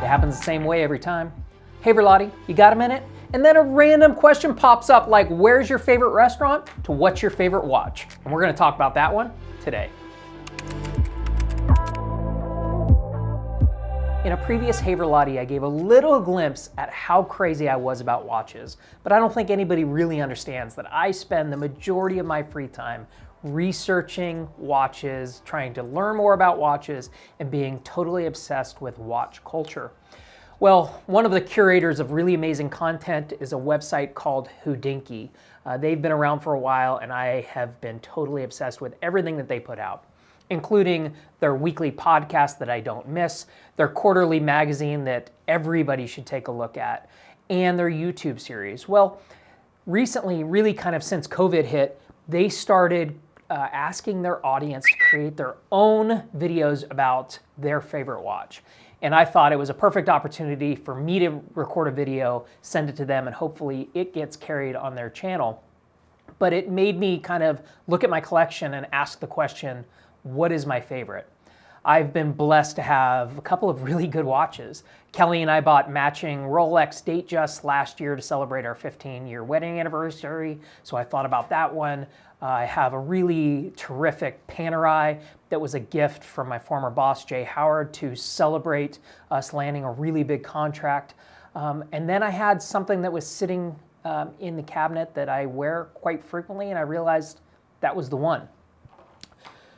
happens the same way every time. Hey Verlatti, you got a minute? And then a random question pops up like, where's your favorite restaurant to what's your favorite watch? And we're gonna talk about that one today. In a previous Hey Verlatti, I gave a little glimpse at how crazy I was about watches, but I don't think anybody really understands that I spend the majority of my free time researching watches, trying to learn more about watches, and being totally obsessed with watch culture. Well, one of the curators of really amazing content is a website called Hodinkee. They've been around for a while, and I have been totally obsessed with everything that they put out, including their weekly podcast that I don't miss, their quarterly magazine that everybody should take a look at, and their YouTube series. Well, recently, really kind of since COVID hit, they started asking their audience to create their own videos about their favorite watch. And I thought it was a perfect opportunity for me to record a video, send it to them, and hopefully it gets carried on their channel. But it made me kind of look at my collection and ask the question, what is my favorite? I've been blessed to have a couple of really good watches. Kelly and I bought matching Rolex Datejust last year to celebrate our 15-year wedding anniversary, so I thought about that one. I have a really terrific Panerai that was a gift from my former boss, Jay Howard, to celebrate us landing a really big contract. And then I had something that was sitting in the cabinet that I wear quite frequently, and I realized that was the one.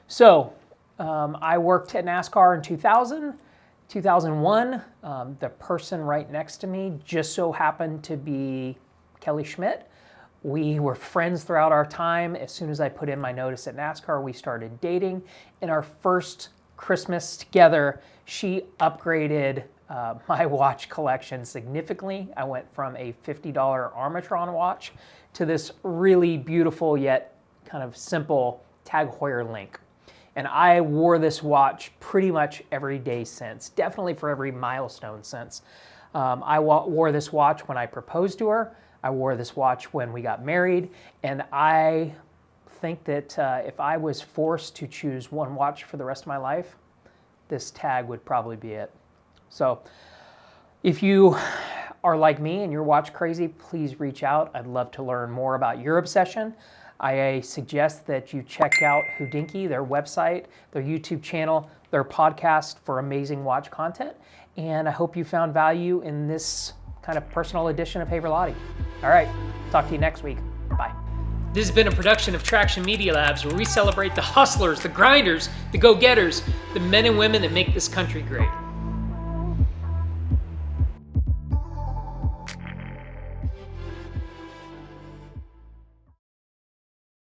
So I worked at NASCAR in 2000, 2001. The person right next to me just so happened to be Kelly Schmidt. We were friends throughout our time. As soon as I put in my notice at NASCAR, we started dating. In our first Christmas together, she upgraded my watch collection significantly. I went from a $50 Armatron watch to this really beautiful yet kind of simple Tag Heuer Link. And I wore this watch pretty much every day since, definitely for every milestone since. I wore this watch when I proposed to her. I wore this watch when we got married. And I think that if I was forced to choose one watch for the rest of my life, this Tag would probably be it. So if you are like me and you're watch crazy, please reach out. I'd love to learn more about your obsession. I suggest that you check out Hodinkee, their website, their YouTube channel, their podcast for amazing watch content. And I hope you found value in this kind of personal edition of Hey Verlatti. All right, talk to you next week. Bye. This has been a production of Traction Media Labs, where we celebrate the hustlers, the grinders, the go-getters, the men and women that make this country great.